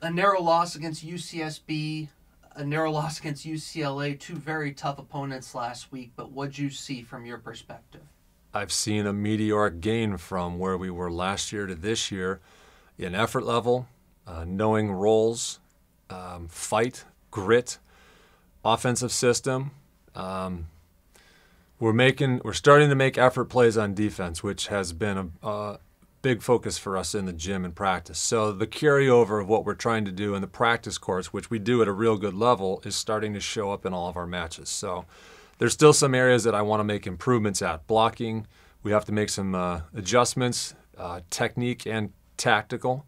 A narrow loss against UCSB, a narrow loss against UCLA, two very tough opponents last week, but what'd you see from your perspective? I've seen a meteoric gain from where we were last year to this year in effort level, knowing roles, fight, grit, offensive system. We're starting to make effort plays on defense, which has been a big focus for us in the gym and practice. So the carryover of what we're trying to do in the practice course, which we do at a real good level, is starting to show up in all of our matches. So there's still some areas that I want to make improvements at. Blocking, we have to make some adjustments, technique and tactical.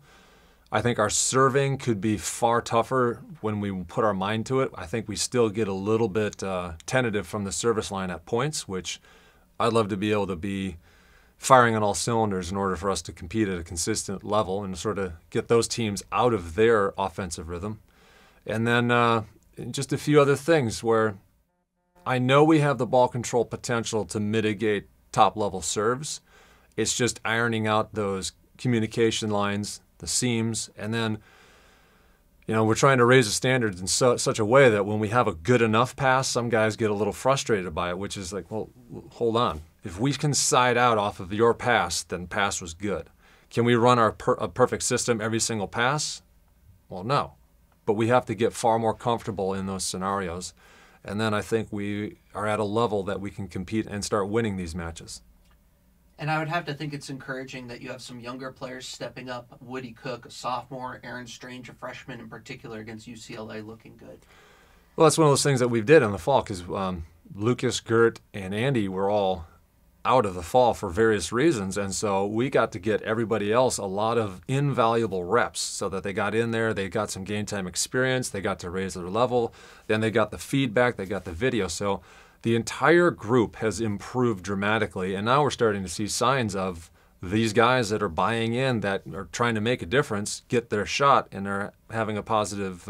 I think our serving could be far tougher when we put our mind to it. I think we still get a little bit tentative from the service line at points, which I'd love to be able to be firing on all cylinders in order for us to compete at a consistent level and sort of get those teams out of their offensive rhythm. And then just a few other things where I know we have the ball control potential to mitigate top-level serves. It's just ironing out those communication lines, the seams, and then we're trying to raise the standards in such a way that when we have a good enough pass, some guys get a little frustrated by it, which is like, well, hold on. If we can side out off of your pass, then pass was good. Can we run a perfect system every single pass? Well, no. But we have to get far more comfortable in those scenarios. And then I think we are at a level that we can compete and start winning these matches. And I would have to think it's encouraging that you have some younger players stepping up. Woody Cook, a sophomore, Aaron Strange, a freshman in particular, against UCLA, looking good. Well, that's one of those things that we did in the fall because Lucas, Gert, and Andy were all out of the fall for various reasons. And so we got to get everybody else a lot of invaluable reps so that they got in there, they got some game time experience, they got to raise their level, then they got the feedback, they got the video. So the entire group has improved dramatically. And now we're starting to see signs of these guys that are buying in, that are trying to make a difference, get their shot, and they're having a positive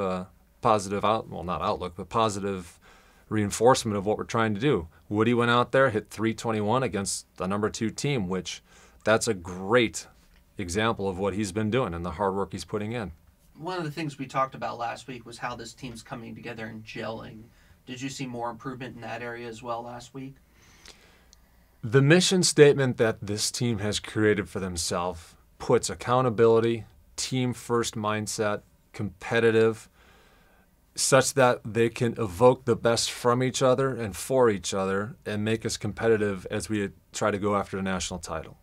reinforcement of what we're trying to do. Woody went out there, hit 321 against the number 2 team, which that's a great example of what he's been doing and the hard work he's putting in. One of the things we talked about last week was how this team's coming together and gelling. Did you see more improvement in that area as well last week? The mission statement that this team has created for themselves puts accountability, team-first mindset, competitive, such that they can evoke the best from each other and for each other and make us competitive as we try to go after a national title.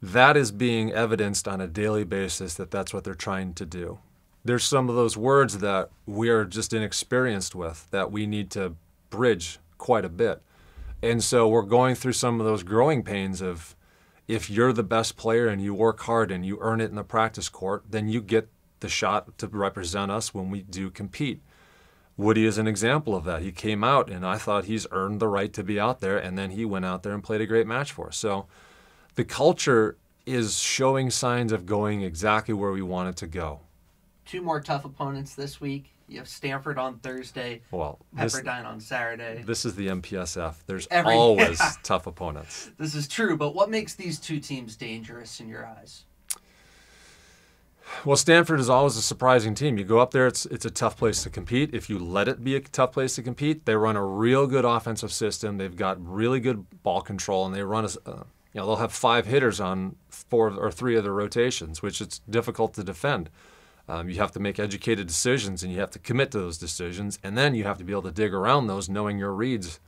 That is being evidenced on a daily basis that that's what they're trying to do. There's some of those words that we are just inexperienced with that we need to bridge quite a bit. And so we're going through some of those growing pains of if you're the best player and you work hard and you earn it in the practice court, then you get the shot to represent us when we do compete. Woody is an example of that. He came out and I thought he's earned the right to be out there, and then he went out there and played a great match for us. So the culture is showing signs of going exactly where we want it to go. 2 more tough opponents this week. You have Stanford on Thursday, Pepperdine on Saturday. This is the MPSF. There's always tough opponents. This is true, but what makes these 2 teams dangerous in your eyes? Well, Stanford is always a surprising team. You go up there, it's a tough place to compete. If you let it be a tough place to compete, they run a real good offensive system. They've got really good ball control, and they run they'll have 5 hitters on 4 or 3 of their rotations, which it's difficult to defend. You have to make educated decisions, and you have to commit to those decisions, and then you have to be able to dig around those, knowing your reads.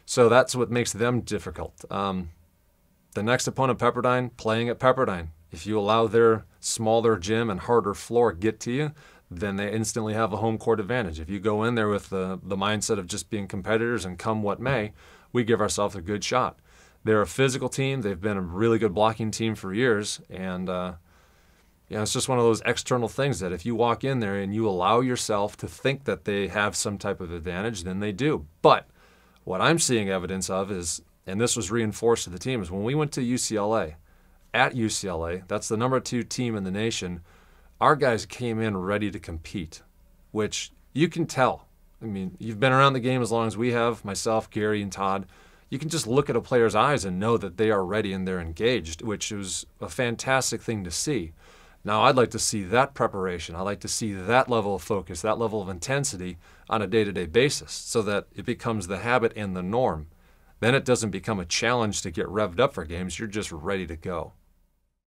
So that's what makes them difficult. The next opponent, Pepperdine, playing at Pepperdine. If you allow their smaller gym and harder floor get to you, then they instantly have a home court advantage. If you go in there with the mindset of just being competitors and come what may, we give ourselves a good shot. They're a physical team. They've been a really good blocking team for years, and it's just one of those external things that if you walk in there and you allow yourself to think that they have some type of advantage, then they do. But what I'm seeing evidence of is, and this was reinforced to the team, is when we went to UCLA, at UCLA, that's the number 2 team in the nation, our guys came in ready to compete, which you can tell. I mean, you've been around the game as long as we have, myself, Gary, and Todd. You can just look at a player's eyes and know that they are ready and they're engaged, which was a fantastic thing to see. Now, I'd like to see that preparation. I'd like to see that level of focus, that level of intensity on a day-to-day basis so that it becomes the habit and the norm. Then it doesn't become a challenge to get revved up for games. You're just ready to go.